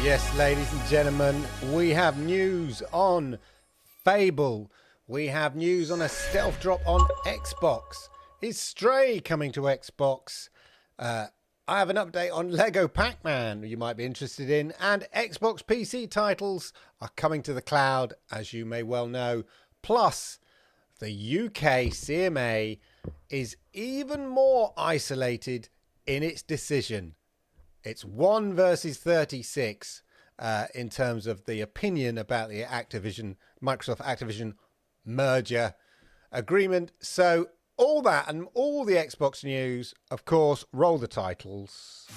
Yes, ladies and gentlemen, we have news on Fable. We have news on a stealth drop on Xbox. Is Stray coming to Xbox? I have an update on Lego Pac-Man you might be interested in. And Xbox PC titles are coming to the cloud, as you may well know. Plus, the UK CMA is even more isolated in its decision. It's 1 versus 36 in terms of the opinion about the Microsoft Activision merger agreement. So all that and all the Xbox news, of course, roll the titles.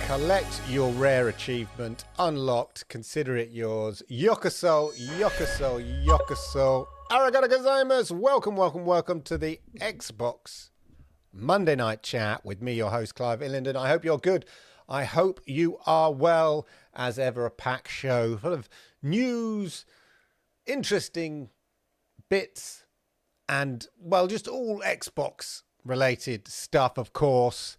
Collect your rare achievement. Unlocked. Consider it yours. Yokoso, yokoso, yokoso. Arigato gozaimasu. Welcome to the Xbox Monday Night Chat with me, your host, Clive Illenden. I hope you're good. I hope you are well. As ever, a packed show full of news, interesting bits, and, well, just all Xbox related stuff, of course,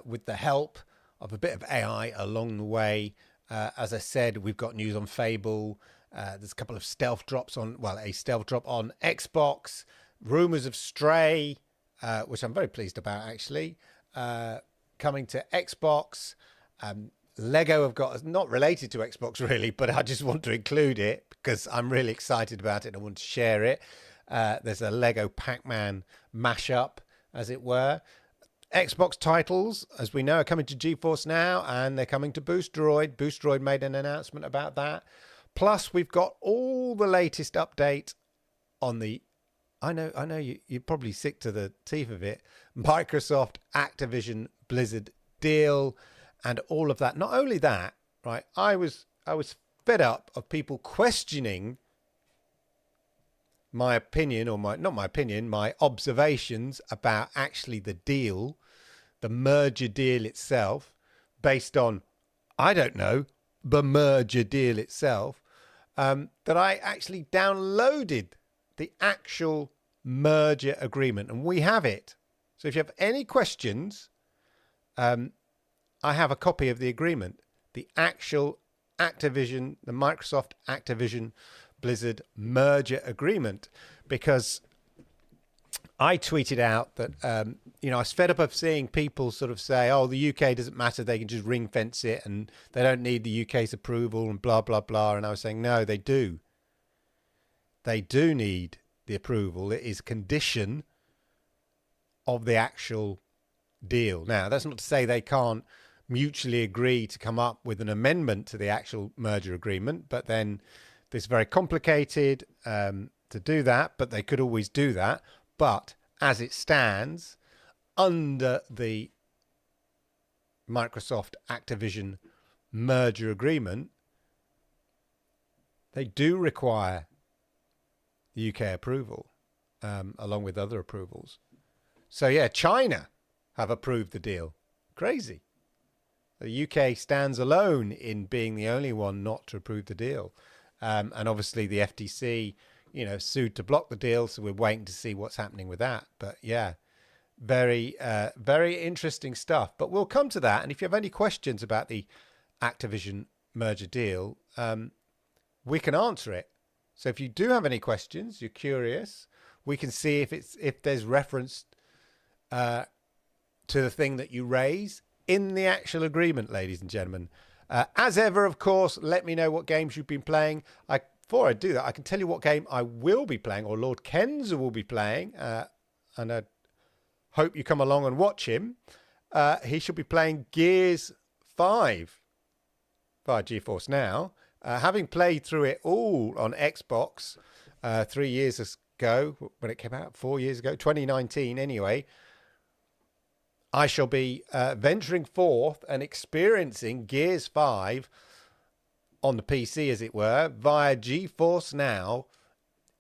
with the help of a bit of AI along the way. As I said, we've got news on Fable. There's a couple of stealth drops on, well, a stealth drop on Xbox. Rumours of Stray, which I'm very pleased about, actually, coming to Xbox. Lego have got, not related to Xbox really, but I just want to include it because I'm really excited about it and I want to share it. There's a Lego Pac-Man mashup, as it were. Xbox titles, as we know, are coming to GeForce Now, and they're coming to Boost Droid. Boost Droid made an announcement about that. Plus, we've got all the latest update on the, I know you're probably sick to the teeth of it, Microsoft Activision Blizzard deal and all of that. Not only that, right, I was fed up of people questioning my opinion, or my observations about actually the deal, the merger deal itself, based on, I don't know, the merger deal itself, that I actually downloaded the actual merger agreement, and we have it. So if you have any questions, I have a copy of the agreement, the actual Activision, the Microsoft Activision Blizzard merger agreement, because I tweeted out that, I was fed up of seeing people sort of say, oh, the UK doesn't matter, they can just ring fence it and they don't need the UK's approval and blah, blah, blah. And I was saying, no, they do. They do need the approval. It is a condition of the actual deal. Now, that's not to say they can't mutually agree to come up with an amendment to the actual merger agreement, but then it's very complicated to do that, but they could always do that. But as it stands, under the Microsoft Activision merger agreement, they do require the UK approval, along with other approvals. So yeah, China have approved the deal. Crazy. The UK stands alone in being the only one not to approve the deal. And obviously the FTC, sued to block the deal. So we're waiting to see what's happening with that. But yeah, very interesting stuff. But we'll come to that. And if you have any questions about the Activision merger deal, we can answer it. So if you do have any questions, you're curious, we can see if there's reference to the thing that you raise in the actual agreement, ladies and gentlemen. As ever, of course, let me know what games you've been playing. Before I do that, I can tell you what game I will be playing, or Lord Kenza will be playing, and I hope you come along and watch him. He should be playing Gears 5 via GeForce Now. Having played through it all on Xbox 3 years ago, when it came out, 4 years ago, 2019 anyway, I shall be venturing forth and experiencing Gears 5 on the PC, as it were, via GeForce Now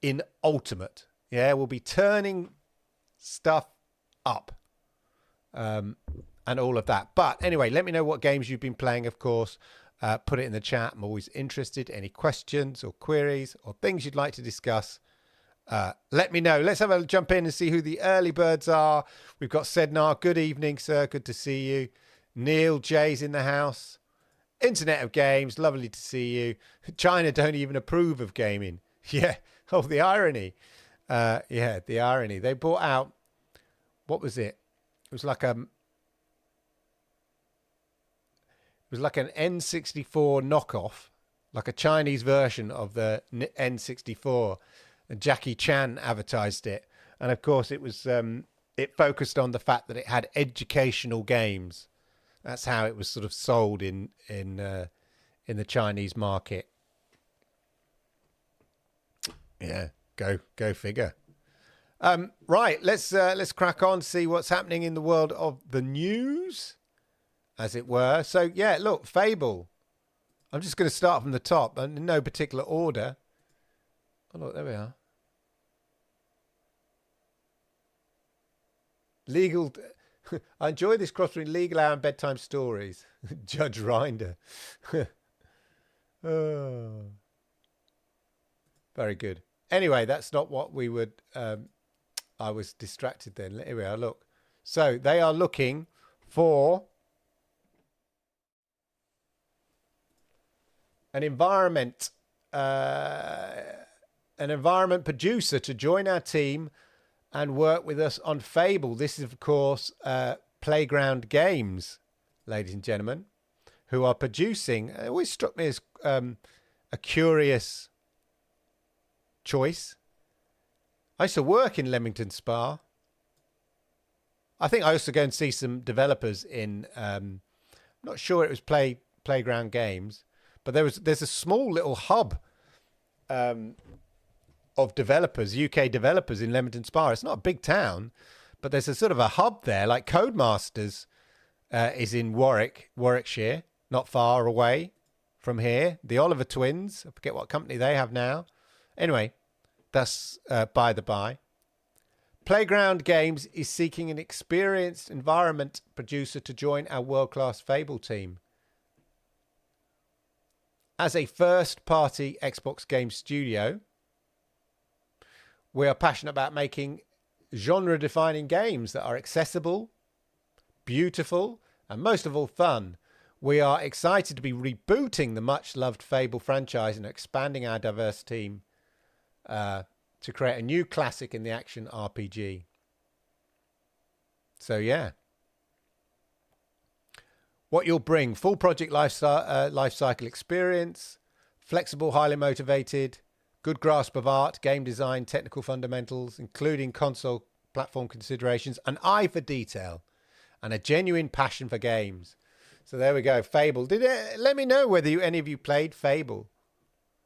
in Ultimate. Yeah, we'll be turning stuff up. and all of that. But anyway, let me know what games you've been playing, of course. Put it in the chat. I'm always interested. Any questions or queries or things you'd like to discuss, let me know. Let's have a jump in and see who the early birds are. We've got Sednar. Good evening, sir. Good to see you. Neil J's in the house. Internet of Games. Lovely to see you. China don't even approve of gaming. Yeah. Oh, the irony. Yeah, the irony. They bought out, what was it? It was like an N64 knockoff, like a Chinese version of the N64. And Jackie Chan advertised it, and of course it was it focused on the fact that it had educational games. That's how it was sort of sold in the Chinese market. Yeah, go figure. Right, let's crack on, see what's happening in the world of the news, as it were. So yeah, look, Fable. I'm just going to start from the top, and in no particular order. Oh, look, there we are. Legal. I enjoy this cross between Legal Hour and Bedtime Stories. Judge Rinder. Oh. Very good. Anyway, that's not what we would... I was distracted then. Here we are, look. So they are looking for an environment producer to join our team and work with us on Fable. This is, of course, Playground Games, ladies and gentlemen, who are producing. It always struck me as a curious choice. I used to work in Leamington Spa. I think I used to go and see some developers in. I'm not sure it was Playground Games, but there's a small little hub of developers, UK developers in Leamington Spa. It's not a big town, but there's a sort of a hub there. Like Codemasters is in Warwickshire, not far away from here. The Oliver Twins, I forget what company they have now. Anyway, that's by the by. Playground Games is seeking an experienced environment producer to join our world-class Fable team. As a first-party Xbox game studio, we are passionate about making genre-defining games that are accessible, beautiful, and most of all fun. We are excited to be rebooting the much-loved Fable franchise and expanding our diverse team to create a new classic in the action RPG. So, yeah. What you'll bring: full project life cycle experience, flexible, highly motivated, good grasp of art, game design, technical fundamentals, including console platform considerations, an eye for detail, and a genuine passion for games. So there we go, Fable. Let me know whether any of you played Fable.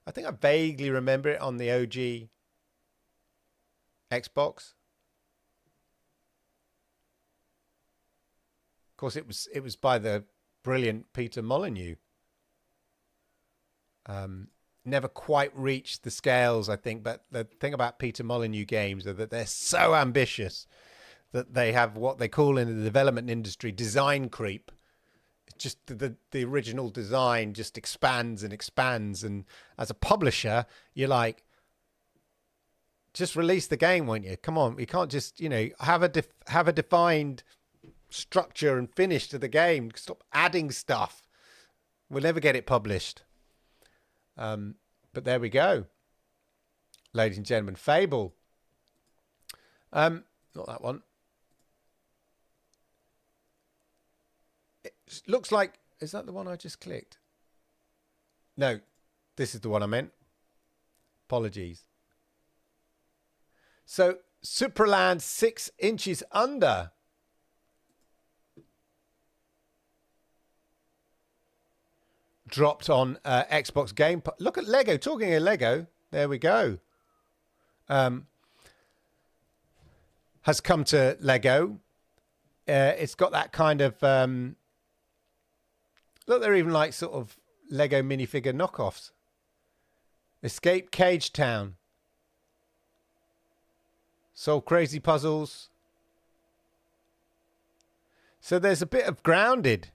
I think I vaguely remember it on the OG Xbox. Of course, it was by the brilliant Peter Molyneux. Never quite reached the scales, I think, but the thing about Peter Molyneux games is that they're so ambitious that they have what they call in the development industry design creep. Just the original design just expands and expands, and as a publisher, you're like, just release the game, won't you? Come on, we can't just, have a defined structure and finish to the game. Stop adding stuff. We'll never get it published. But there we go, ladies and gentlemen. Fable. Not that one. It looks like, is that the one I just clicked? No, this is the one I meant. Apologies. So, Supraland 6 inches under. Dropped on Xbox Game Pass. Look at Lego. Talking of Lego, there we go. Has come to Lego. It's got that kind of... look, they're even like sort of Lego minifigure knockoffs. Escape Cage Town. Solve Crazy Puzzles. So there's a bit of Grounded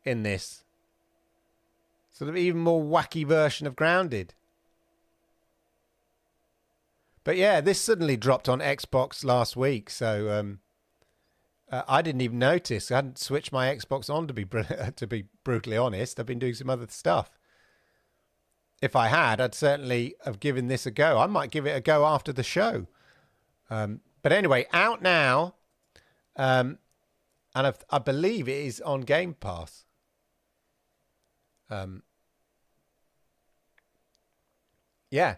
in this. Sort of even more wacky version of Grounded. But yeah, this suddenly dropped on Xbox last week. So I didn't even notice. I hadn't switched my Xbox on, to be brutally honest. I've been doing some other stuff. If I had, I'd certainly have given this a go. I might give it a go after the show. But anyway, out now. And I believe it is on Game Pass. Yeah.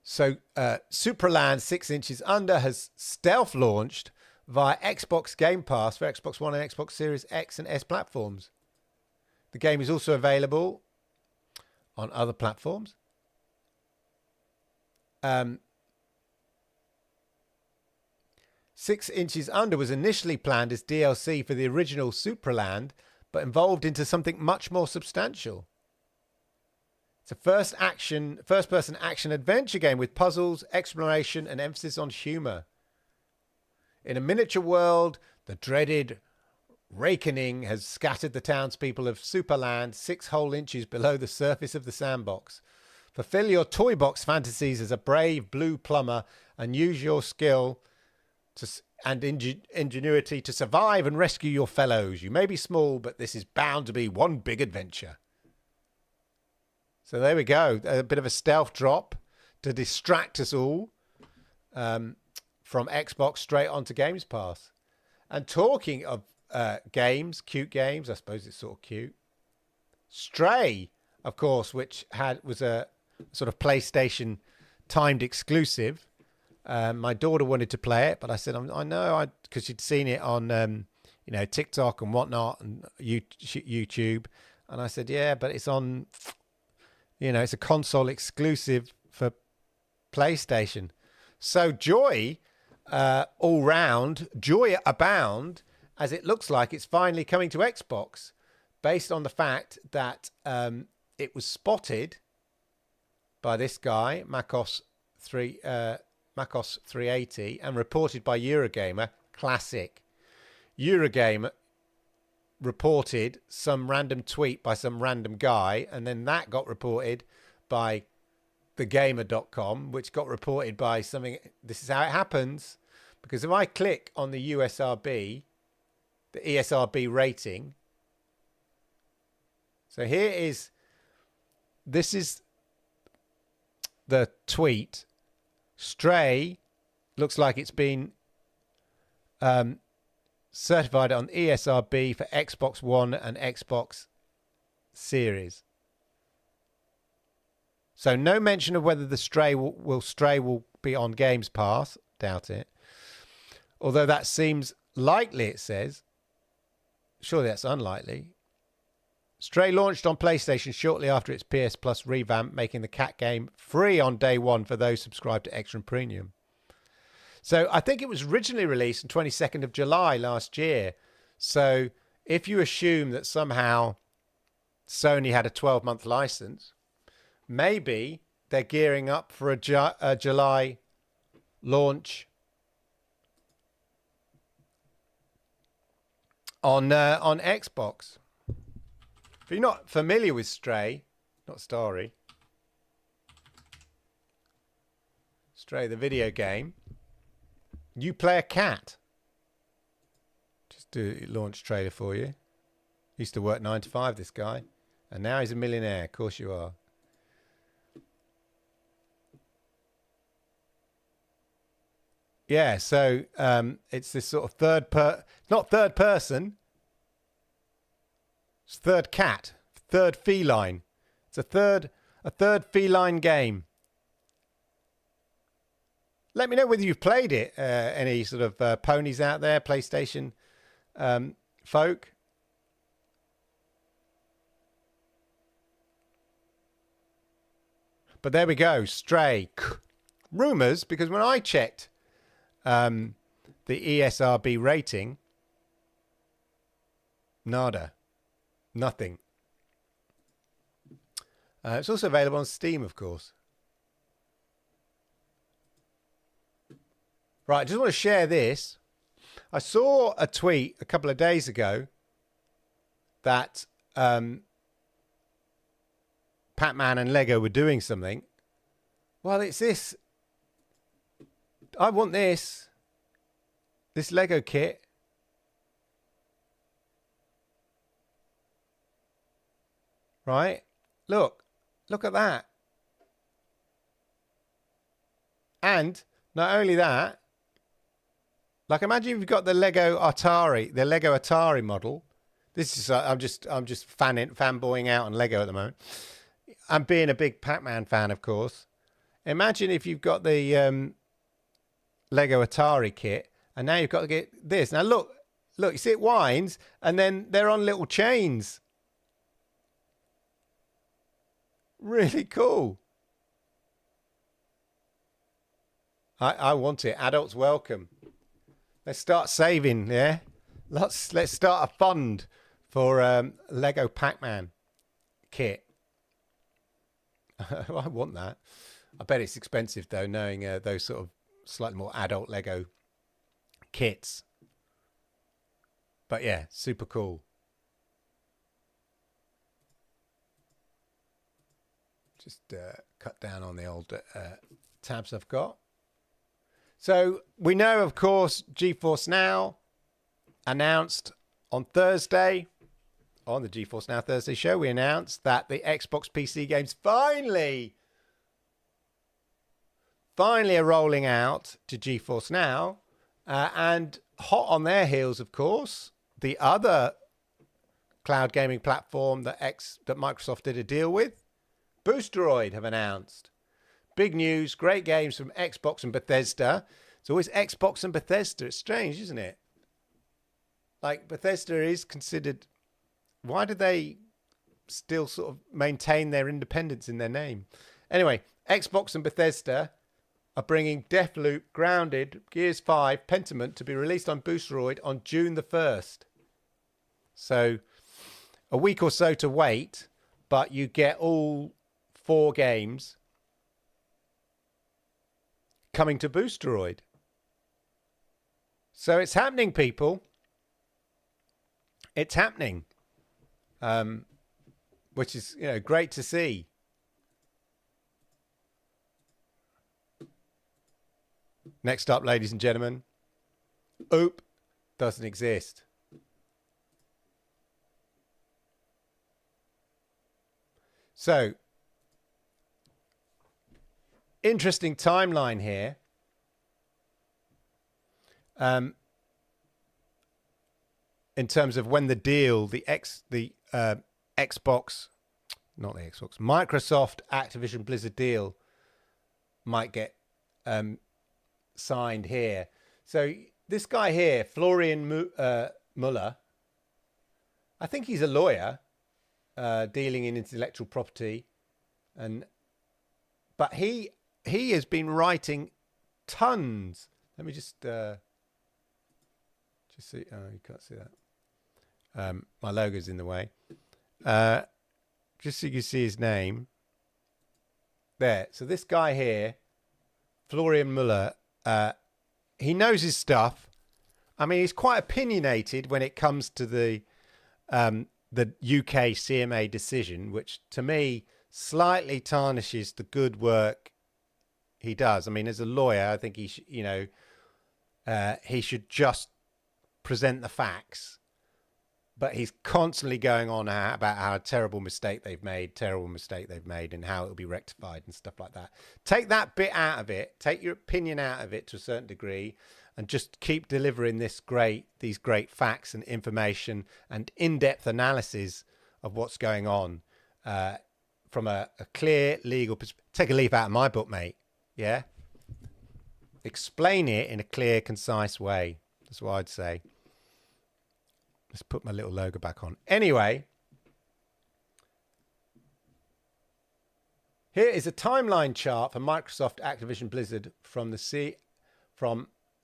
So Supraland 6 Inches Under has stealth launched via Xbox Game Pass for Xbox One and Xbox Series X and S platforms. The game is also available on other platforms. 6 Inches Under was initially planned as DLC for the original Supraland, but evolved into something much more substantial. It's a first-person action adventure game with puzzles, exploration, and emphasis on humor. In a miniature world, the dreaded Rakening has scattered the townspeople of Superland 6 whole inches below the surface of the sandbox. Fulfill your toy box fantasies as a brave blue plumber and use your skill and ingenuity to survive and rescue your fellows. You may be small, but this is bound to be one big adventure. So there we go. A bit of a stealth drop to distract us all from Xbox straight onto Games Pass. And talking of games, cute games, I suppose it's sort of cute. Stray, of course, which was a sort of PlayStation timed exclusive. My daughter wanted to play it, but I said, I know, because she'd seen it on, TikTok and whatnot and YouTube. And I said, yeah, but it's on, it's a console exclusive for PlayStation. So joy all round, joy abound, as it looks like it's finally coming to Xbox, based on the fact that it was spotted by this guy, Macos 380, and reported by Eurogamer. Classic. Eurogamer reported some random tweet by some random guy, and then that got reported by thegamer.com, which got reported by something. This is how it happens, because if I click on the USRB, the ESRB rating, so this is the tweet. Stray looks like it's been certified on ESRB for Xbox One and Xbox Series. So no mention of whether the Stray will be on Games Pass. Doubt it. Although that seems likely, it says. Surely that's unlikely. Stray launched on PlayStation shortly after its PS Plus revamp, making the cat game free on day one for those subscribed to Extra and Premium. So I think it was originally released on 22nd of July last year. So if you assume that somehow Sony had a 12-month license, maybe they're gearing up for a July launch on Xbox. If you're not familiar with Stray, not Starry, Stray the video game, you play a cat. Just do a launch trailer for you. Used to work 9 to 5, this guy, and now he's a millionaire. Of course you are. Yeah, so it's this sort of not third person. It's third cat, third feline. It's a third feline game. Let me know whether you've played it. Any sort of ponies out there, PlayStation folk. But there we go, Stray. Rumours, because when I checked the ESRB rating, nada. Nothing. It's also available on Steam, of course. Right, I just want to share this. I saw a tweet a couple of days ago that Pac-Man and Lego were doing something. Well, it's this. I want this Lego kit. Right? Look at that. And not only that, like imagine you've got the Lego Atari model. This is I'm just fanboying out on Lego at the moment. I'm being a big Pac-Man fan, of course. Imagine if you've got the Lego Atari kit, and now you've got to get this. Now look, you see it winds, and then they're on little chains. Really cool. I want it. Adults welcome. Let's start saving, yeah? Let's start a fund for Lego Pac-Man kit. I want that. I bet it's expensive though, knowing those sort of slightly more adult Lego kits. But yeah, super cool. Just cut down on the old tabs I've got. So we know, of course, GeForce Now announced on Thursday, on the GeForce Now Thursday show, we announced that the Xbox PC games finally are rolling out to GeForce Now. And hot on their heels, of course, the other cloud gaming platform that Microsoft did a deal with, Boosteroid, have announced. Big news, great games from Xbox and Bethesda. It's always Xbox and Bethesda. It's strange, isn't it? Like, Bethesda is considered... Why do they still sort of maintain their independence in their name? Anyway, Xbox and Bethesda are bringing Deathloop, Grounded, Gears 5, Pentiment to be released on Boosteroid on June the 1st. So, a week or so to wait, but you get all 4 games coming to Boosteroid. So it's happening, people. It's happening. Which is, great to see. Next up, ladies and gentlemen. OOP doesn't exist. So, interesting timeline here. In terms of when the deal, Microsoft Activision Blizzard deal might get signed here. So this guy here, Florian Muller, I think he's a lawyer dealing in intellectual property, but he has been writing tons. Let me just see. Oh, you can't see that. My logo's in the way. Just so you can see his name. There. So this guy here, Florian Muller, he knows his stuff. I mean, he's quite opinionated when it comes to the UK CMA decision, which to me slightly tarnishes the good work he does. I mean, as a lawyer, I think he should just present the facts. But he's constantly going on about how a terrible mistake they've made, and how it'll be rectified and stuff like that. Take that bit out of it. Take your opinion out of it to a certain degree, and just keep delivering these great facts and information and in-depth analysis of what's going on from a clear legal perspective. Take a leaf out of my book, mate. Yeah? Explain it in a clear, concise way. That's what I'd say. Let's put my little logo back on. Anyway, here is a timeline chart for Microsoft Activision Blizzard from the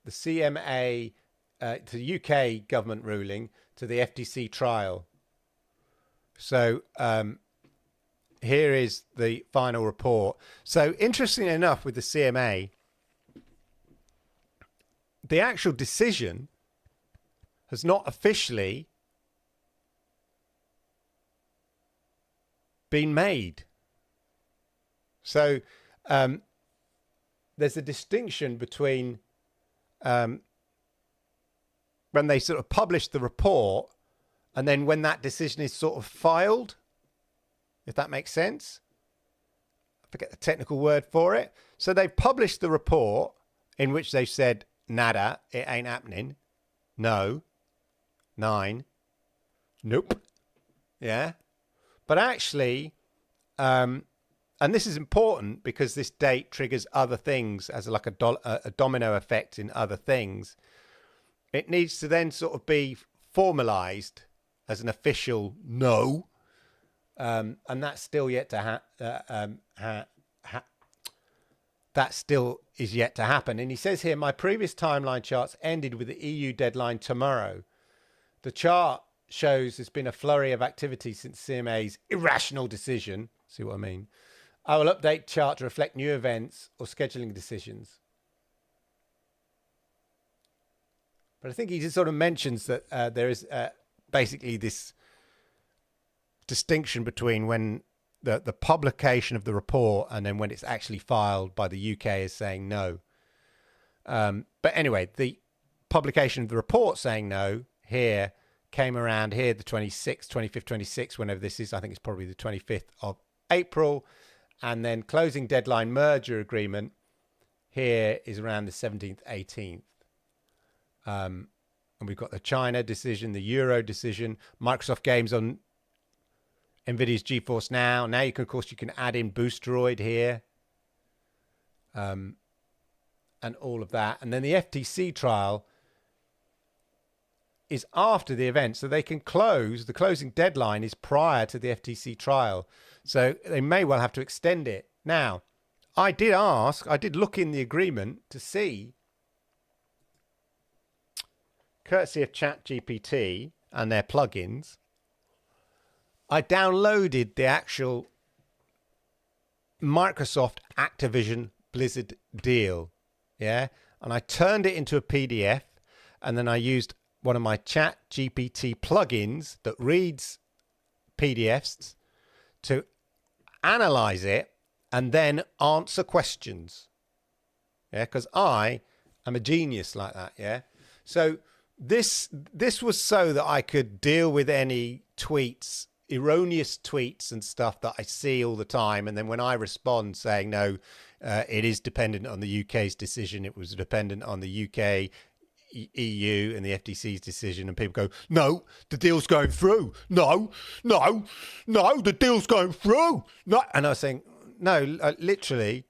CMA to UK government ruling to the FTC trial. So here is the final report. So interestingly enough, with the CMA, the actual decision has not officially been made. So there's a distinction between when they sort of publish the report and then when that decision is sort of filed, if that makes sense. I forget the technical word for it. So they've published the report in which they've said, nada, it ain't happening. No. 9. Nope. Yeah. But actually, and this is important because this date triggers other things as like a domino effect in other things. It needs to then sort of be formalized as an official no. And that's still yet to that still is yet to happen. And he says here, my previous timeline charts ended with the EU deadline tomorrow. The chart shows there's been a flurry of activity since CMA's irrational decision. See what I mean? I will update chart to reflect new events or scheduling decisions. But I think he just sort of mentions that there is basically this distinction between when the publication of the report and then when it's actually filed by the UK is saying no. But anyway, the publication of the report saying no here came around here the 25th, 26th, whenever this is. I think it's probably the 25th of April. And then closing deadline merger agreement here is around the 17th, 18th. And we've got the China decision, the Euro decision, Microsoft games on NVIDIA's GeForce Now. Now, of course, you can add in Boosteroid here. And all of that. And then the FTC trial is after the event. So they can close. The closing deadline is prior to the FTC trial. So they may well have to extend it. Now, I did look in the agreement to see, courtesy of ChatGPT and their plugins, I downloaded the actual Microsoft Activision Blizzard deal. Yeah. And I turned it into a PDF and then I used one of my ChatGPT plugins that reads PDFs to analyze it and then answer questions. Yeah. Because I am a genius like that. Yeah. So this was so that I could deal with any tweets, erroneous tweets and stuff that I see all the time. And then when I respond saying, no, it is dependent on the UK's decision. It was dependent on the UK, EU and the FTC's decision. And people go, no, the deal's going through. No, the deal's going through. No. And I was saying, no, literally,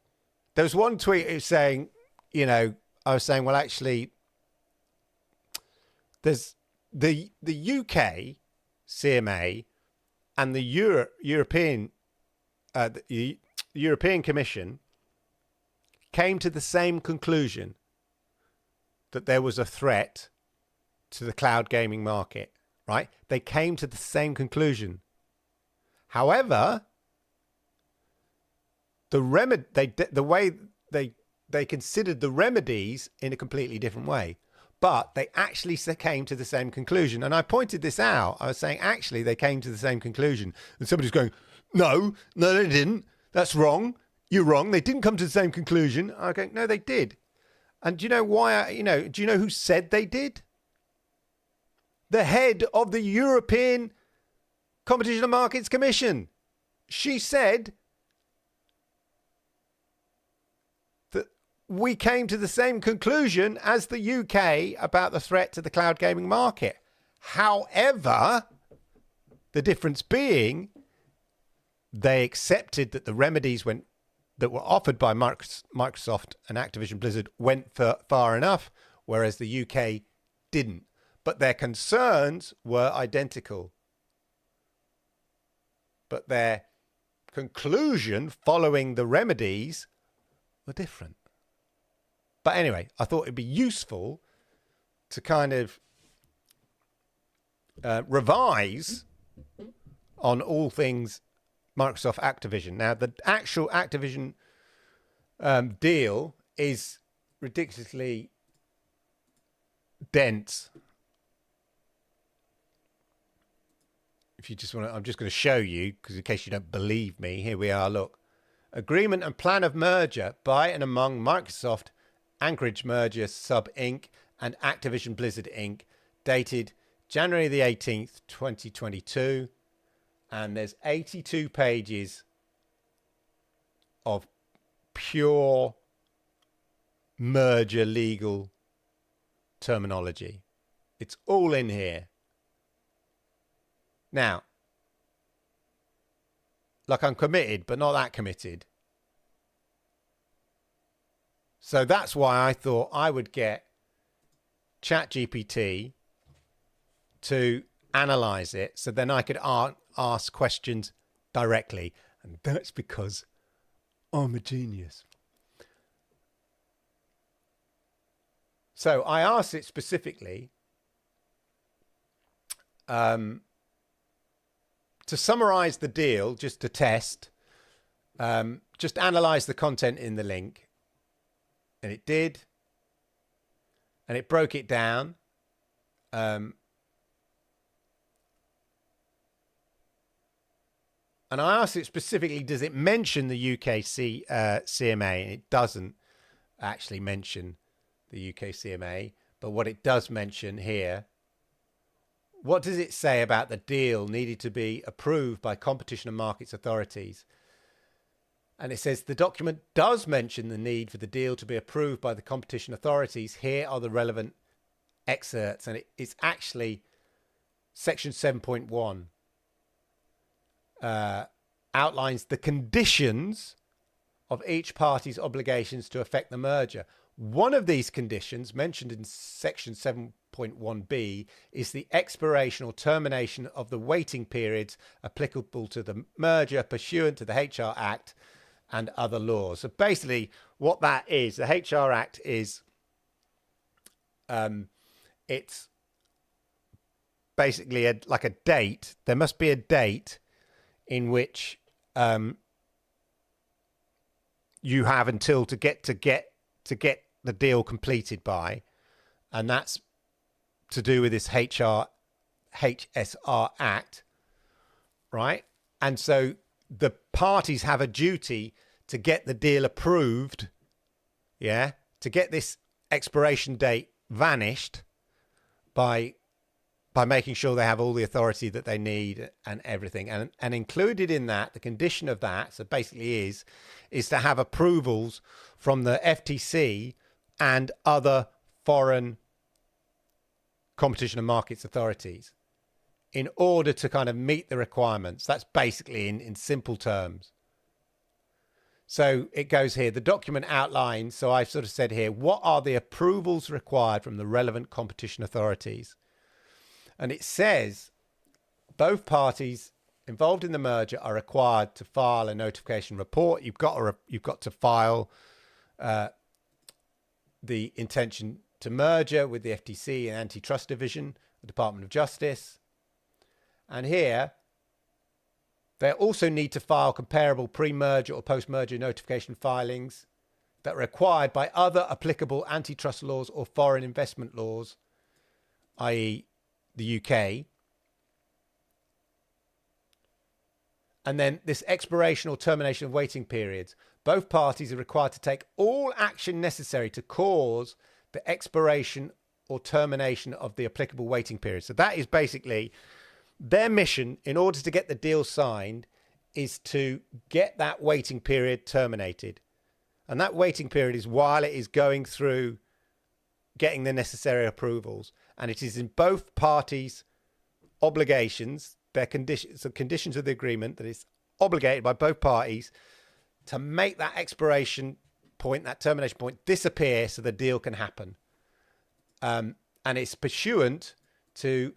there was one tweet saying, I was saying, well, actually, there's the UK CMA and the European Commission came to the same conclusion that there was a threat to the cloud gaming market, right? They came to the same conclusion. However, the way they considered the remedies in a completely different way. But they actually came to the same conclusion. And I pointed this out. I was saying, actually, they came to the same conclusion. And somebody's going, no, they didn't. That's wrong. You're wrong. They didn't come to the same conclusion. I go, no, they did. And do you know why? Do you know who said they did? The head of the European Competition and Markets Commission. She said that we came to the same conclusion as the UK about the threat to the cloud gaming market. However, the difference being they accepted that the remedies that were offered by Microsoft and Activision Blizzard went far enough, whereas the UK didn't. But their concerns were identical. But their conclusion following the remedies were different. But anyway, I thought it'd be useful to kind of revise on all things Microsoft Activision. Now, the actual Activision deal is ridiculously dense. if you just want to, I'm just going to show you, because in case you don't believe me, here we are. Look, agreement and plan of merger by and among Microsoft, Anchorage Merger Sub Inc. and Activision Blizzard Inc. dated January the 18th, 2022. And there's 82 pages of pure merger legal terminology. It's all in here. Now, like, I'm committed, but not that committed. So that's why I thought I would get ChatGPT to analyze it, so then I could ask questions directly. And that's because I'm a genius. So I asked it specifically to summarize the deal, just to test, just analyze the content in the link. And it did. And it broke it down. And I asked it specifically, does it mention the UK CMA? And it doesn't actually mention the UK CMA. But what it does mention here, what does it say about the deal needed to be approved by competition and markets authorities? And it says the document does mention the need for the deal to be approved by the competition authorities. Here are the relevant excerpts. And it's actually section 7.1 outlines the conditions of each party's obligations to affect the merger. One of these conditions mentioned in section 7.1b is the expiration or termination of the waiting periods applicable to the merger pursuant to the HR Act and other laws. So basically what that is, the HR Act is, it's basically like a date. There must be a date in which you have until to get the deal completed by, and that's to do with this HSR Act, right? And so the parties have a duty to get the deal approved, yeah, to get this expiration date vanished by making sure they have all the authority that they need and everything. And included in that, the condition of that, so basically is to have approvals from the FTC and other foreign competition and markets authorities in order to kind of meet the requirements. That's basically in simple terms. So it goes here, the document outlines, so I've sort of said here, what are the approvals required from the relevant competition authorities? And it says both parties involved in the merger are required to file a notification report. You've got to file the intention to merger with the FTC and Antitrust Division, the Department of Justice. And here, they also need to file comparable pre-merger or post-merger notification filings that are required by other applicable antitrust laws or foreign investment laws, i.e. the UK. And then this expiration or termination of waiting periods. Both parties are required to take all action necessary to cause the expiration or termination of the applicable waiting period. So that is basically their mission in order to get the deal signed, is to get that waiting period terminated. And that waiting period is while it is going through getting the necessary approvals. And it is in both parties' obligations, their conditions, the conditions of the agreement, that it's obligated by both parties to make that expiration point, that termination point, disappear so the deal can happen. And it's pursuant to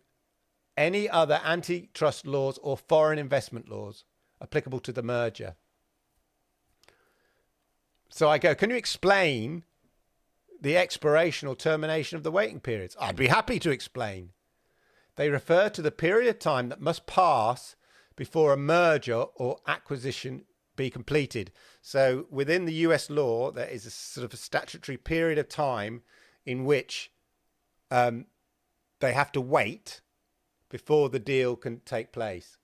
any other antitrust laws or foreign investment laws applicable to the merger. So I go, can you explain the expiration or termination of the waiting periods? I'd be happy to explain. They refer to the period of time that must pass before a merger or acquisition be completed. So within the US law, there is a sort of a statutory period of time in which they have to wait before the deal can take place.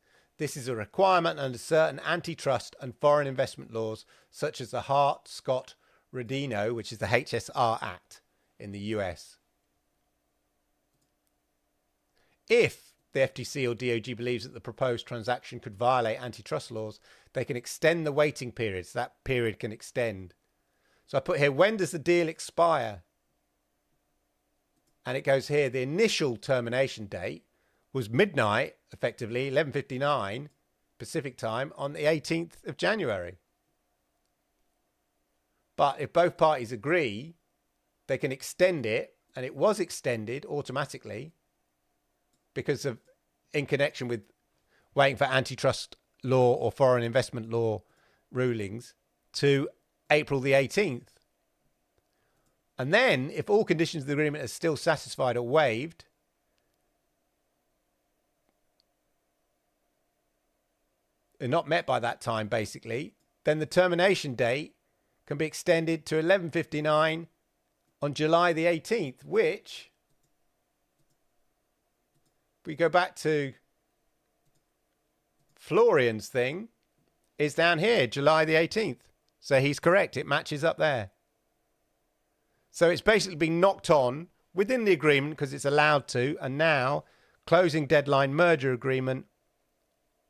This is a requirement under certain antitrust and foreign investment laws, such as the Hart-Scott-Rodino, which is the HSR Act in the US. If the FTC or DOJ believes that the proposed transaction could violate antitrust laws, they can extend the waiting periods. That period can extend. So I put here, when does the deal expire? And it goes here, the initial termination date was midnight, effectively 11:59 Pacific time on the 18th of January. But if both parties agree, they can extend it, and it was extended automatically because of, in connection with waiting for antitrust law or foreign investment law rulings, to April the 18th. And then, if all conditions of the agreement are still satisfied or waived, are not met by that time, basically, then the termination date can be extended to 11:59 on July the 18th, which, if we go back to Florian's thing, is down here, July the 18th. So he's correct. It matches up there. So it's basically been knocked on within the agreement because it's allowed to. And now, closing deadline merger agreement,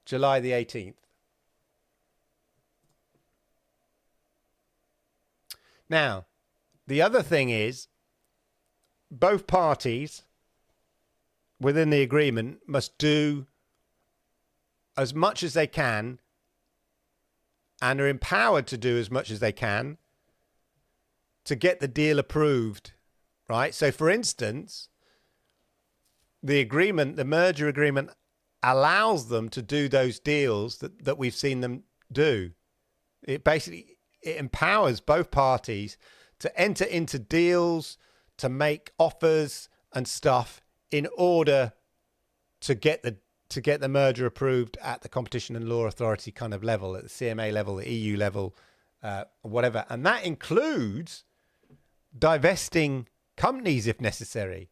July the 18th. Now, the other thing is, both parties within the agreement must do as much as they can and are empowered to do as much as they can to get the deal approved, right? So, for instance, the agreement, the merger agreement, allows them to do those deals that we've seen them do. It basically, it empowers both parties to enter into deals, to make offers and stuff in order to get the merger approved at the Competition and Law Authority kind of level, at the CMA level, the EU level, whatever. And that includes divesting companies if necessary.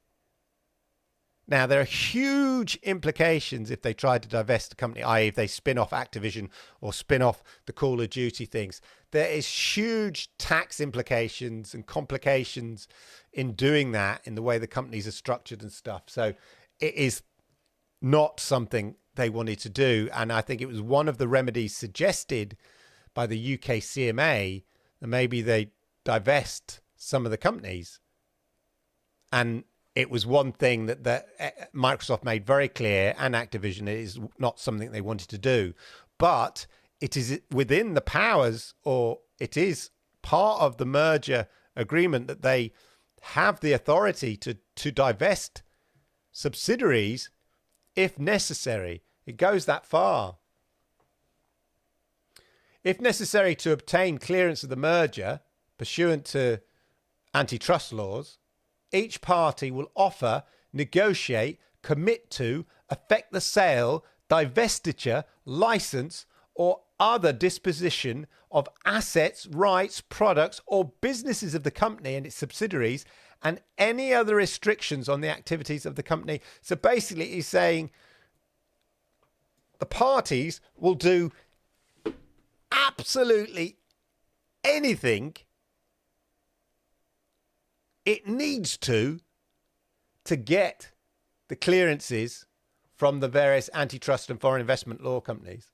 Now, there are huge implications if they try to divest a company, i.e. if they spin off Activision or spin off the Call of Duty things. There is huge tax implications and complications in doing that, in the way the companies are structured and stuff. So it is not something they wanted to do. And I think it was one of the remedies suggested by the UK CMA that maybe they divest some of the companies. And it was one thing that Microsoft made very clear, and Activision, it is not something they wanted to do. But it is within the powers, or it is part of the merger agreement, that they have the authority to divest subsidiaries if necessary. It goes that far. If necessary to obtain clearance of the merger pursuant to antitrust laws, each party will offer, negotiate, commit to, effect the sale, divestiture, license, or other disposition of assets, rights, products, or businesses of the company and its subsidiaries, and any other restrictions on the activities of the company. So basically, he's saying the parties will do absolutely anything it needs to get the clearances from the various antitrust and foreign investment law companies.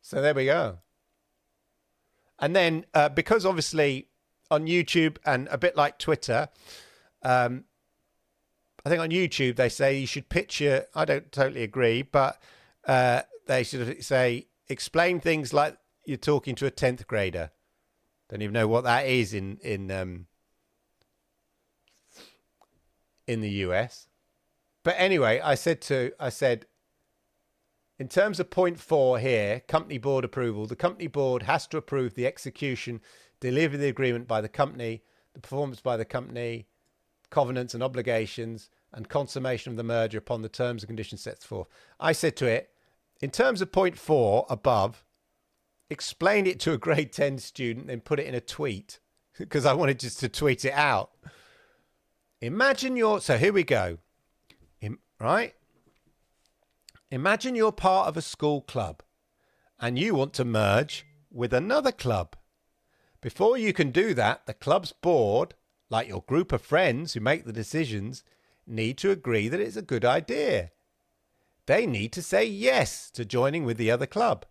So there we go. And then because obviously on YouTube, and a bit like Twitter, I think on YouTube they say you should pitch your, I don't totally agree, but they should say, explain things like you're talking to a 10th grader. Don't even know what that is in the US. But anyway, I said, in terms of point 4 here, company board approval, the company board has to approve the execution, delivery of the agreement by the company, the performance by the company, covenants and obligations, and consummation of the merger upon the terms and conditions set forth. I said to it, in terms of point 4 above, explain it to a grade 10 student and put it in a tweet, because I wanted just to tweet it out. Imagine so here we go. Right? Imagine you're part of a school club and you want to merge with another club. Before you can do that, the club's board, like your group of friends who make the decisions, need to agree that it's a good idea. They need to say yes to joining with the other club,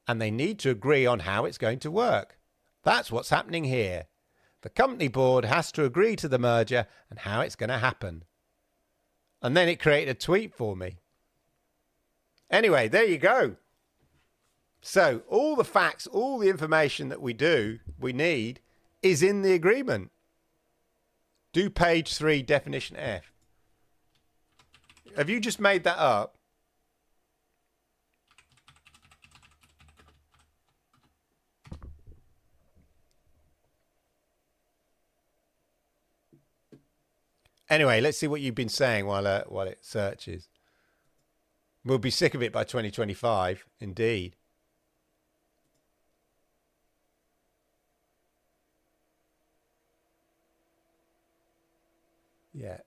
and they need to agree on how it's going to work. That's what's happening here. The company board has to agree to the merger and how it's going to happen. And then it created a tweet for me. Anyway, there you go. So all the facts, all the information that we need is in the agreement. Do page 3, definition F. Have you just made that up? Anyway, let's see what you've been saying while it searches. We'll be sick of it by 2025, indeed. Yeah.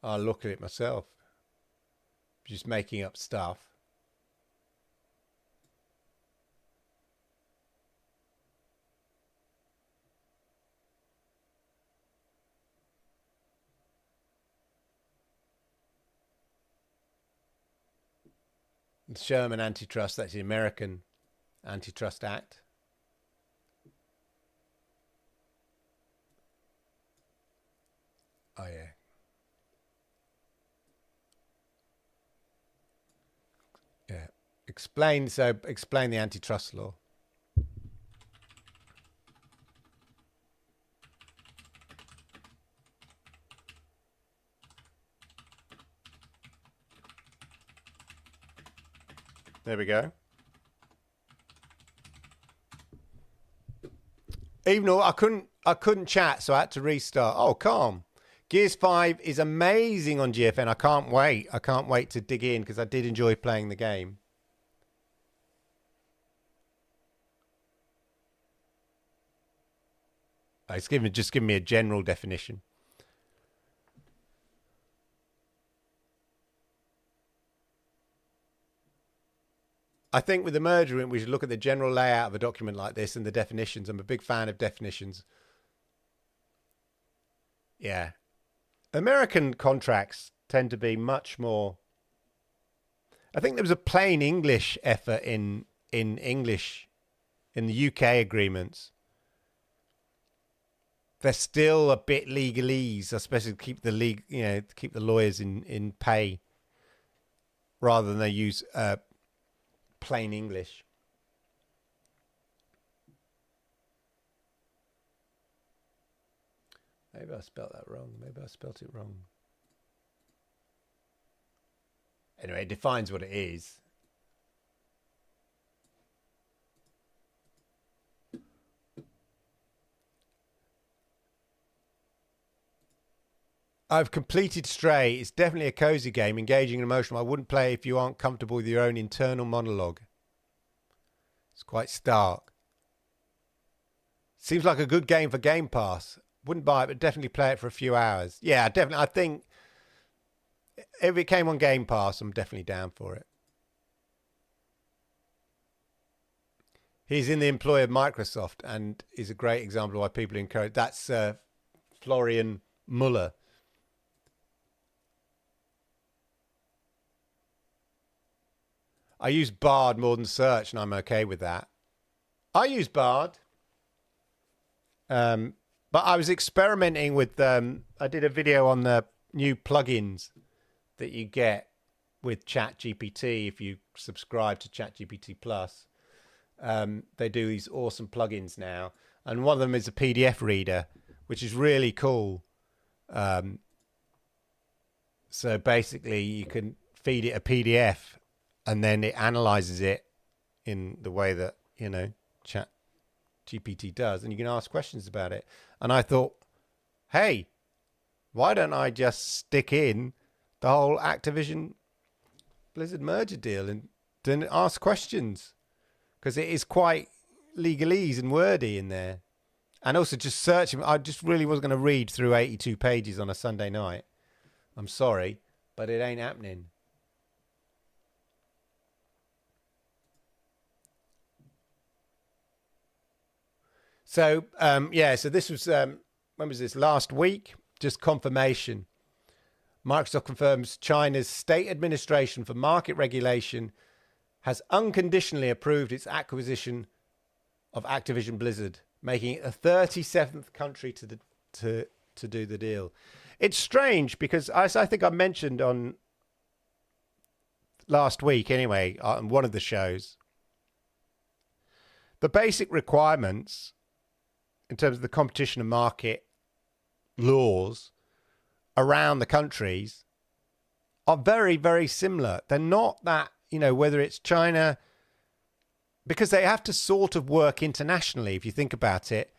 I'll look at it myself. Just making up stuff. The Sherman Antitrust, that's the American Antitrust Act. Oh, yeah. Yeah. Explain the antitrust law. There we go. Even though I couldn't chat, so I had to restart. Oh, calm. Gears 5 is amazing on GFN. I can't wait. I can't wait to dig in because I did enjoy playing the game. It's just giving me a general definition. I think with the merger, we should look at the general layout of a document like this and the definitions. I'm a big fan of definitions. Yeah. American contracts tend to be much more... I think there was a plain English effort in English in the UK agreements. They're still a bit legalese, especially to keep keep the lawyers in pay, rather than they use plain English. Maybe I spelled that wrong. Maybe I spelt it wrong. Anyway, it defines what it is. I've completed Stray. It's definitely a cozy game, engaging and emotional. I wouldn't play if you aren't comfortable with your own internal monologue. It's quite stark. Seems like a good game for Game Pass. Wouldn't buy it, but definitely play it for a few hours. Yeah, definitely. I think if it came on Game Pass, I'm definitely down for it. He's in the employ of Microsoft and is a great example of why people encourage. That's Florian Muller. I use Bard more than Search, and I'm okay with that. I use Bard. But I was experimenting with... I did a video on the new plugins that you get with ChatGPT if you subscribe to ChatGPT Plus. They do these awesome plugins now. And one of them is a PDF reader, which is really cool. So basically, you can feed it a PDF, and then it analyzes it in the way that, ChatGPT does. And you can ask questions about it. And I thought, hey, why don't I just stick in the whole Activision Blizzard merger deal and then ask questions? because it is quite legalese and wordy in there. And also just searching. I just really wasn't going to read through 82 pages on a Sunday night. I'm sorry, but it ain't happening. So, so this was, when was this? Last week? Just confirmation. Microsoft confirms China's State Administration for Market Regulation has unconditionally approved its acquisition of Activision Blizzard, making it the 37th country to do the deal. It's strange because, as I think I mentioned on last week anyway, on one of the shows, the basic requirements in terms of the competition and market laws around the countries are very, very similar. They're not that, whether it's China, because they have to sort of work internationally, if you think about it.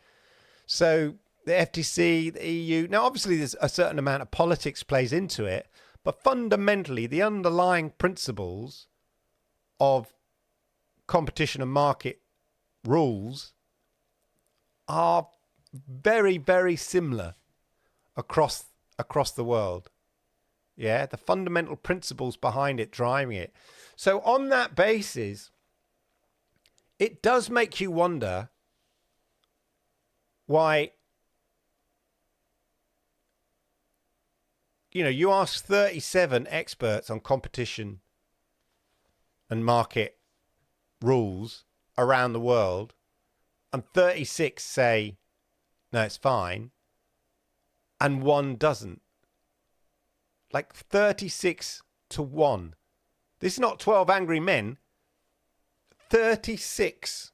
So the FTC, the EU, now obviously there's a certain amount of politics plays into it, but fundamentally the underlying principles of competition and market rules are very, very similar across the world. Yeah, the fundamental principles behind it driving it. So on that basis, it does make you wonder why, you ask 37 experts on competition and market rules around the world, and 36 say, no, it's fine, and one doesn't. Like 36 to 1. This is not 12 angry men. 36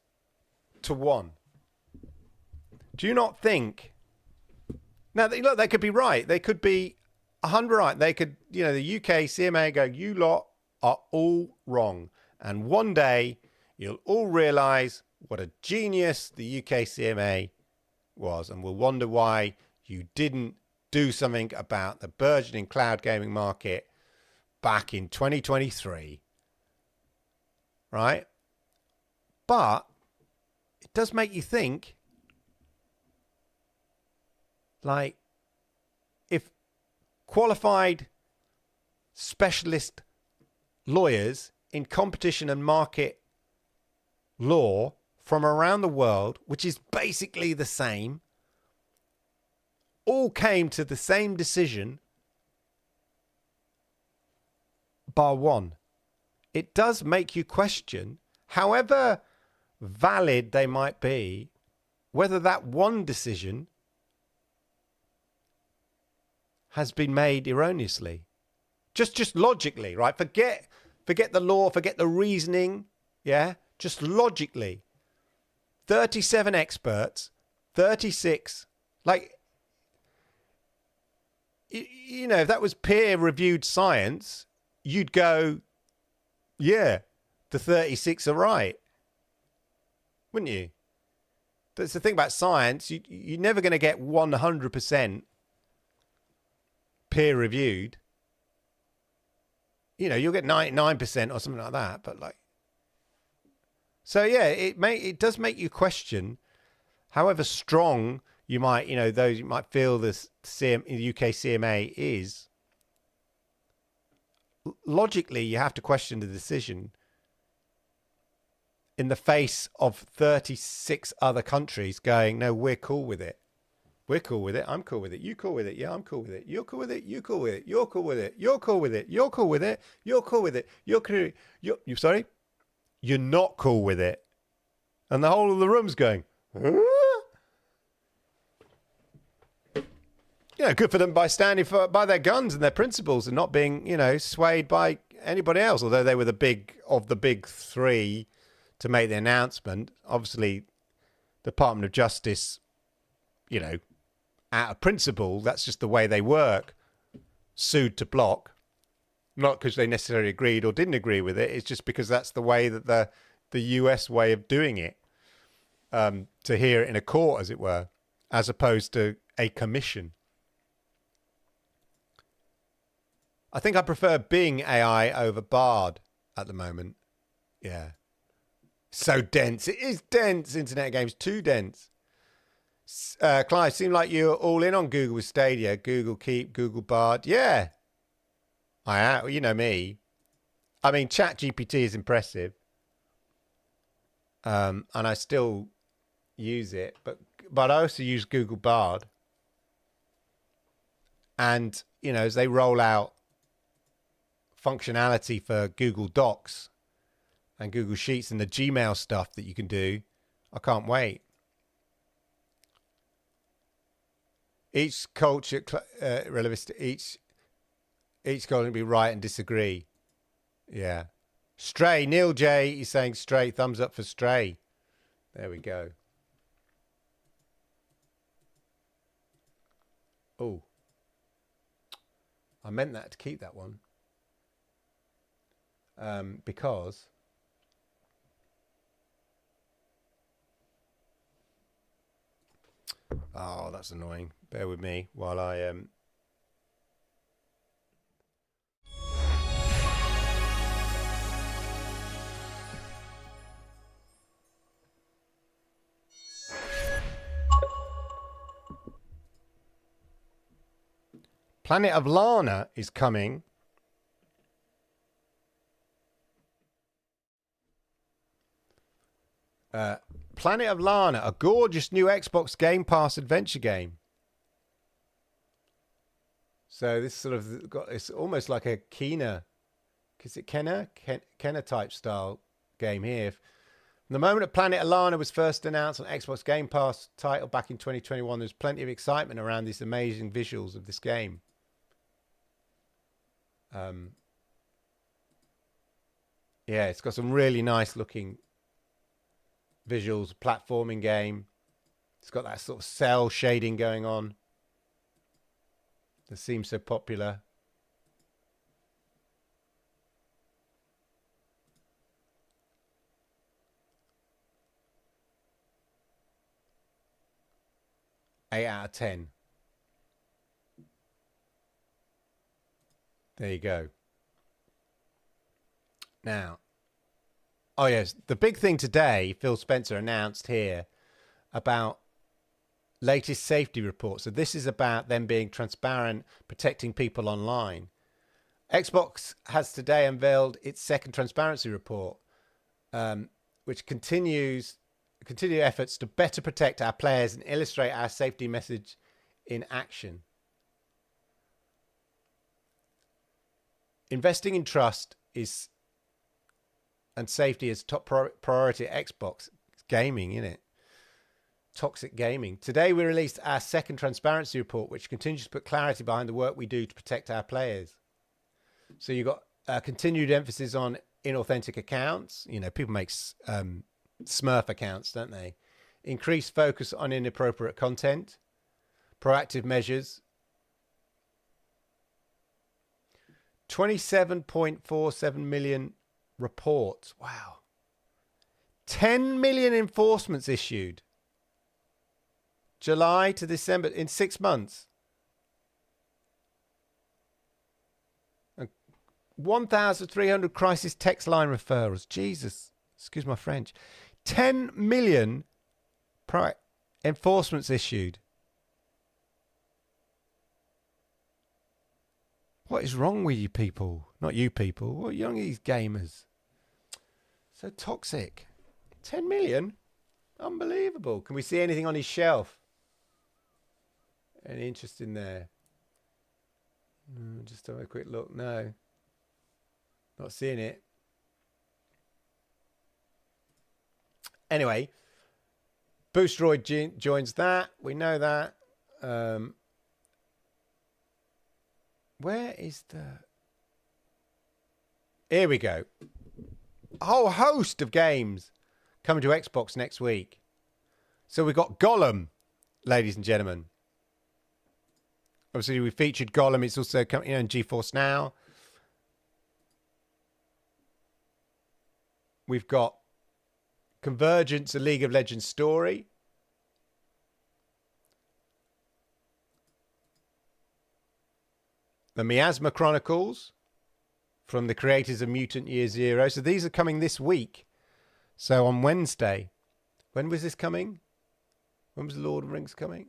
to 1. Do you not think? Now, look, they could be right. They could be 100 right. They could, the UK CMA go, you lot are all wrong. And one day you'll all realise what a genius the UK CMA was, and will wonder why you didn't do something about the burgeoning cloud gaming market back in 2023. Right? But it does make you think, like, if qualified specialist lawyers in competition and market law from around the world, which is basically the same, all came to the same decision, bar one, it does make you question, however valid they might be, whether that one decision has been made erroneously. Just logically, right? Forget the law, forget the reasoning, yeah? Just logically. 37 experts, 36, like, if that was peer-reviewed science, you'd go, yeah, the 36 are right. Wouldn't you? That's the thing about science. You're never going to get 100% peer-reviewed. You'll get 99% or something like that. But so yeah, it does make you question, however strong you might, those you might feel this the UK CMA is. Logically, you have to question the decision in the face of 36 other countries going, no, we're cool with it. We're cool with it. I'm cool with it. You cool with it? Yeah, I'm cool with it. You're cool with it. You cool with it. You're cool with it. You're cool with it. You're cool with it. You're cool with it. You're sorry? You're not cool with it. And the whole of the room's going, huh? Good for them by standing by their guns and their principles and not being, swayed by anybody else. Although they were the big three to make the announcement. Obviously, the Department of Justice, out of principle, that's just the way they work, sued to block. Not because they necessarily agreed or didn't agree with it. It's just because that's the way that the US way of doing it, to hear it in a court, as it were, as opposed to a commission. I think I prefer Bing AI over Bard at the moment. Yeah. So dense. It is dense, Internet Games. Too dense. Clive, seemed like you're all in on Google with Stadia. Google Keep, Google Bard. Yeah. I am. You know me. I mean, ChatGPT is impressive. And I still use it. But I also use Google Bard. And, you know, as they roll out functionality for Google Docs and Google Sheets and the Gmail stuff that you can do, I can't wait. Each culture, relativistic, each culture can be right and disagree. Yeah. Stray, Neil J, he's saying Stray, thumbs up for Stray. There we go. Oh. I meant that to keep that one. Because oh, that's annoying. Bear with me while I Planet of Lana is coming. Planet of Lana, a gorgeous new Xbox Game Pass adventure game. So this sort of got, it's almost like a Kena, is it Kena type style game here. From the moment that Planet of Lana was first announced on Xbox Game Pass title back in 2021, there's plenty of excitement around these amazing visuals of this game. Yeah, it's got some really nice looking visuals, platforming game. It's got that sort of cell shading going on that seems so popular. Eight out of 10. There you go. Now, oh yes, the big thing today, Phil Spencer announced here about latest safety reports. So this is about them being transparent, protecting people online. Xbox has today unveiled its second transparency report, which continue efforts to better protect our players and illustrate our safety message in action. Investing in trust and safety is top priority at Xbox. It's gaming, isn't it? Toxic gaming. Today we released our second transparency report, which continues to put clarity behind the work we do to protect our players. So you've got continued emphasis on inauthentic accounts. You know, people make Smurf accounts, don't they? Increased focus on inappropriate content. Proactive measures. 27.47 million reports. Wow. 10 million enforcements issued. July to December in 6 months. 1,300 crisis text line referrals. Jesus. Excuse my French. 10 million enforcements issued. What is wrong with you people? Not you people. What are wrong with these gamers? So toxic. 10 million? Unbelievable. Can we see anything on his shelf? Any interest in there? Just have a quick look. No. Not seeing it. Anyway. Boosteroid joins that. We know that. Where is the... Here we go. A whole host of games coming to Xbox next week. So we've got Gollum, ladies and gentlemen. Obviously, we featured Gollum. It's also coming in GeForce Now. We've got Convergence, a League of Legends story. The Miasma Chronicles from the creators of Mutant Year Zero. So these are coming this week. So on Wednesday, when was this coming? When was Lord of the Rings coming?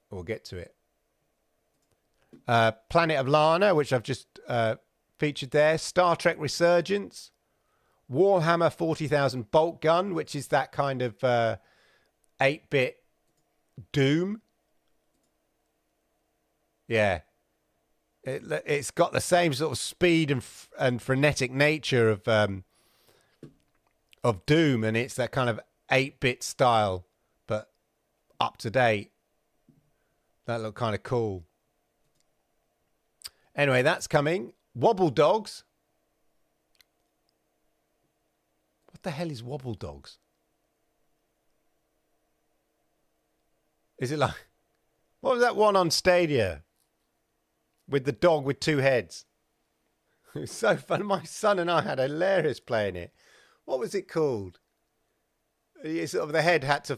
We'll get to it. Planet of Lana, which I've just featured there. Star Trek Resurgence. Warhammer 40,000 Bolt Gun, which is that kind of 8-bit Doom. Yeah. It's got the same sort of speed and frenetic nature of Doom, and it's that kind of 8-bit style, but up to date. That looked kind of cool. Anyway, that's coming. Wobble Dogs. What the hell is Wobble Dogs? Is it like... What was that one on Stadia? With the dog with 2 heads. It was so fun. My son and I had hilarious playing it. What was it called? You sort of, the head had to...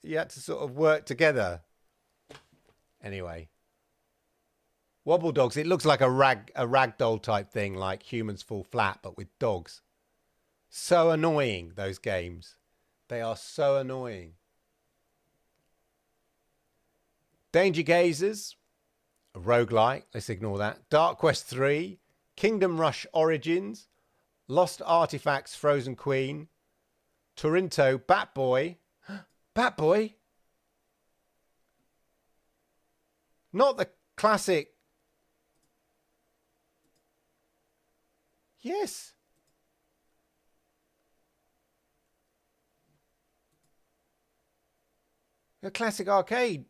You had to sort of work together. Anyway. Wobble Dogs. It looks like a ragdoll type thing, like Humans Fall Flat, but with dogs. So annoying, those games. They are so annoying. Danger Gazers. A roguelike. Let's ignore that. Dark Quest 3. Kingdom Rush Origins. Lost Artifacts Frozen Queen. Torinto. Bat Boy. Bat Boy? Not the classic. Yes. A classic arcade.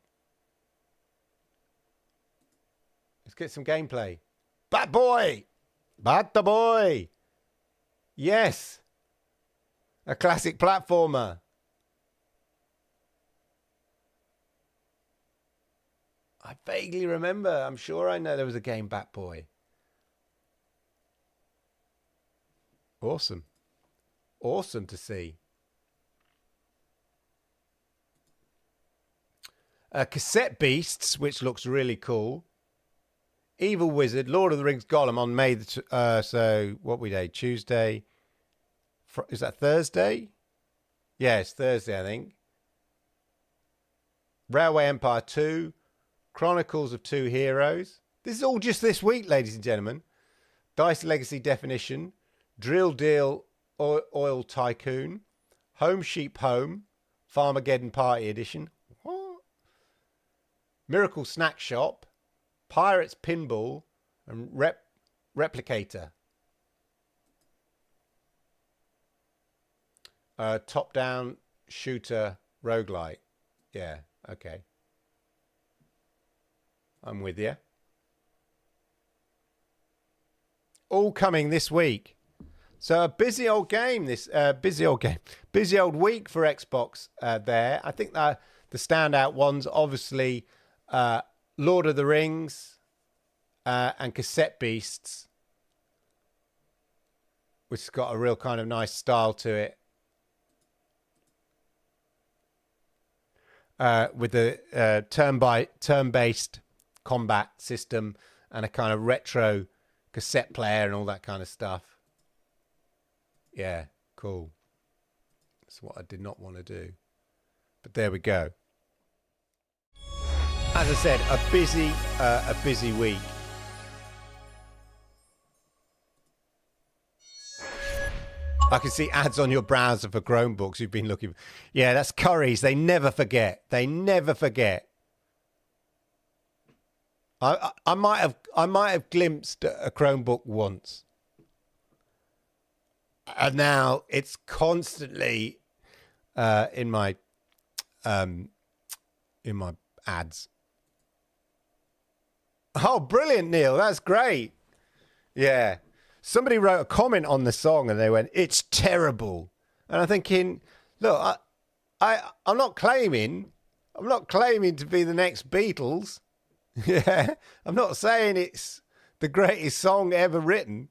Let's get some gameplay. Bat Boy! Bat the Boy! Yes. A classic platformer. I vaguely remember. I'm sure I know there was a game Bat Boy. Awesome. Awesome to see. Cassette Beasts, which looks really cool. Evil Wizard, Lord of the Rings Gollum on May the... so, what we day? Tuesday? Is that Thursday? Yeah, it's Thursday, I think. Railway Empire 2. Chronicles of Two Heroes. This is all just this week, ladies and gentlemen. Dice Legacy Definition. Drill Deal Oil Tycoon. Home Sheep Home. Farmageddon Party Edition. What? Miracle Snack Shop. Pirates Pinball. And Replicator. Top-down shooter roguelike. Yeah, okay. I'm with you. All coming this week. So a busy old game. Busy old week for Xbox there. I think the standout ones, obviously, Lord of the Rings and Cassette Beasts, which has got a real kind of nice style to it. With the turn-based combat system and a kind of retro cassette player and all that kind of stuff. Yeah, cool. That's what I did not want to do. But there we go. As I said, a busy week. I can see ads on your browser for Chromebooks you've been looking for. Yeah, that's Curry's. They never forget. They never forget. I might have glimpsed a Chromebook once. And now it's constantly in my ads. Oh, brilliant, Neil. That's great. Yeah. Somebody wrote a comment on the song and they went, "It's terrible." And I'm thinking, look, I'm not claiming to be the next Beatles. Yeah. I'm not saying it's the greatest song ever written.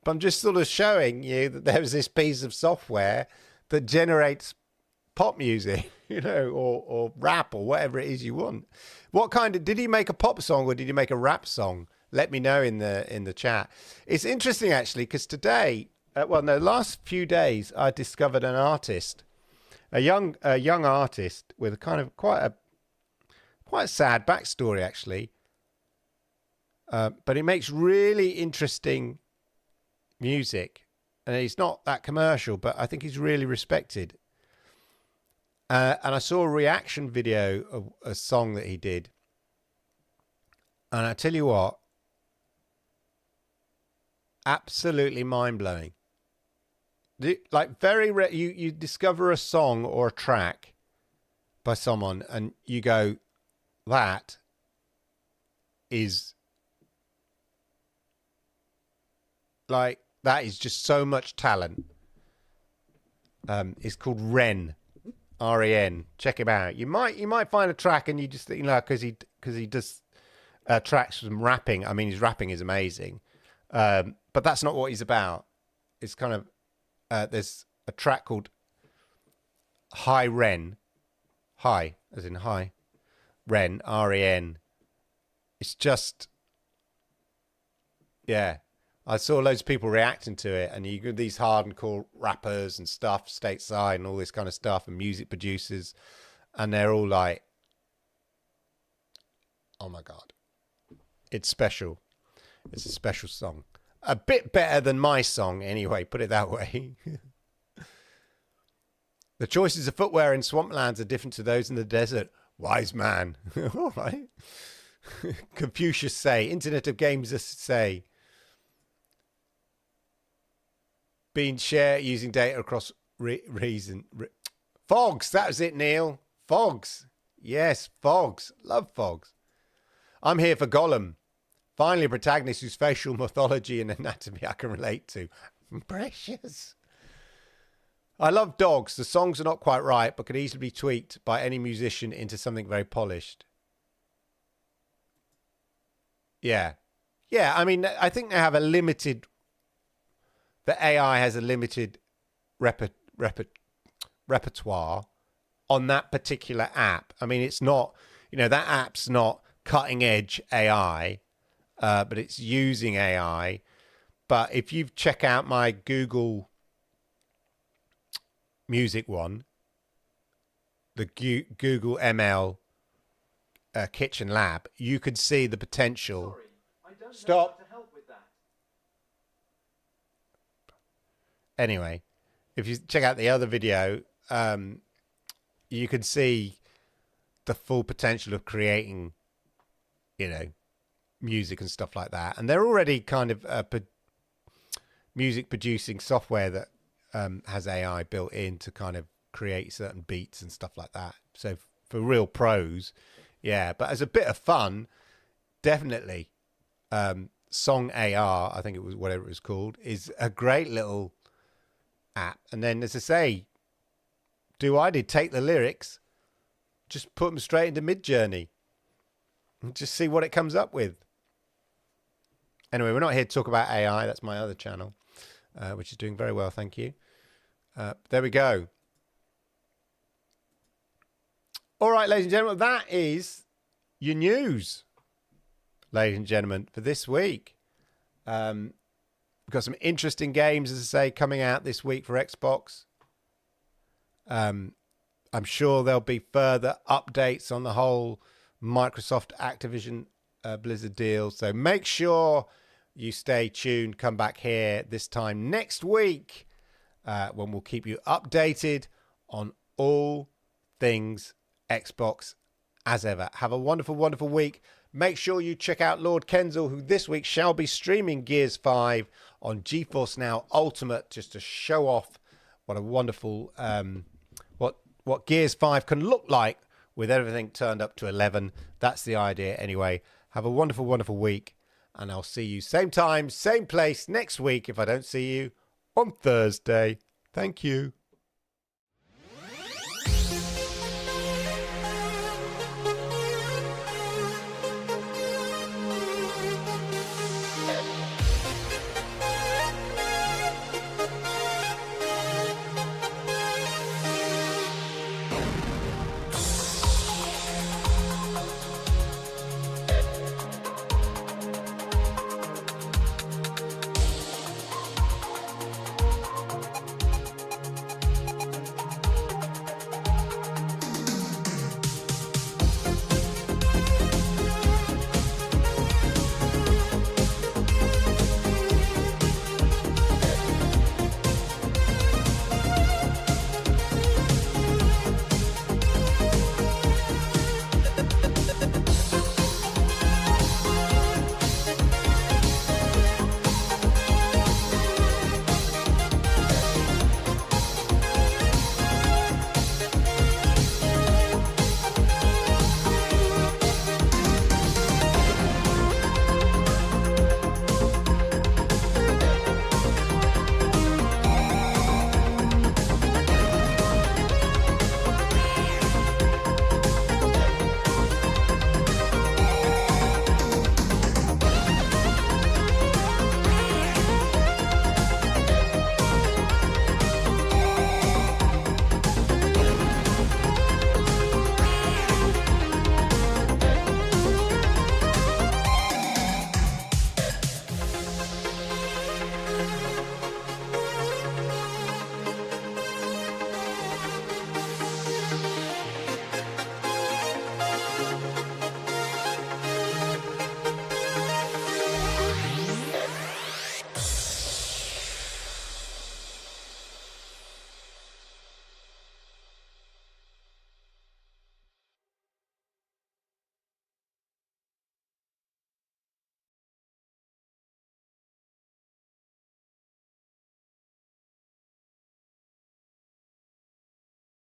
But I'm just sort of showing you that there's this piece of software that generates pop music, or rap or whatever it is you want. What kind of, did he make a pop song or did he make a rap song? Let me know in the chat. It's interesting actually, because today well, no, the last few days I discovered an artist, a young artist with a kind of quite a sad backstory actually. But he makes really interesting music, and he's not that commercial, but I think he's really respected. And I saw a reaction video of a song that he did, and I tell you what, absolutely mind-blowing. Like you discover a song or a track by someone and you go, that is like, that is just so much talent. It's called Ren, R-E-N. Check him out. You might find a track and you just think, because he does tracks from rapping. I mean, his rapping is amazing, but that's not what he's about. It's kind of there's a track called High Ren, High as in high, Ren, R-E-N. It's just, yeah. I saw loads of people reacting to it, and you get these hardcore rappers and stuff, stateside and all this kind of stuff, and music producers, and they're all like, oh my God, it's special. It's a special song. A bit better than my song anyway, put it that way. The choices of footwear in swamplands are different to those in the desert. Wise man. All right. Confucius say, Internet of Games say, being shared using data across reason. Fogs, that was it, Neil. Fogs. Yes, Fogs. Love Fogs. I'm here for Gollum. Finally, a protagonist whose facial mythology and anatomy I can relate to. Precious. I love Dogs. The songs are not quite right, but could easily be tweaked by any musician into something very polished. Yeah. Yeah, I mean, I think they have a limited... The AI has a limited repertoire on that particular app. I mean, it's not... that app's not cutting-edge AI, but it's using AI. But if you check out my Google Music one, the Google ML Kitchen Lab, you could see the potential. Sorry, I don't know Stop. how to help with that. Anyway, if you check out the other video, you can see the full potential of creating, music and stuff like that. And they're already kind of music producing software that has AI built in to kind of create certain beats and stuff like that. So for real pros, yeah. But as a bit of fun, definitely, Song AR, I think it was, whatever it was called, is a great little app. And then, as I say, take the lyrics, just put them straight into Midjourney, and just see what it comes up with. Anyway, we're not here to talk about AI. That's my other channel, which is doing very well, thank you. There we go. All right, ladies and gentlemen, that is your news, ladies and gentlemen, for this week. We've got some interesting games, as I say, coming out this week for Xbox. I'm sure there'll be further updates on the whole Microsoft Activision Blizzard deal. So make sure you stay tuned. Come back here this time next week when we'll keep you updated on all things Xbox as ever. Have a wonderful, wonderful week. Make sure you check out Lord Kensal, who this week shall be streaming Gears 5 on GeForce Now Ultimate, just to show off what a wonderful, what Gears 5 can look like with everything turned up to 11. That's the idea anyway. Have a wonderful, wonderful week, and I'll see you same time, same place next week if I don't see you on Thursday. Thank you.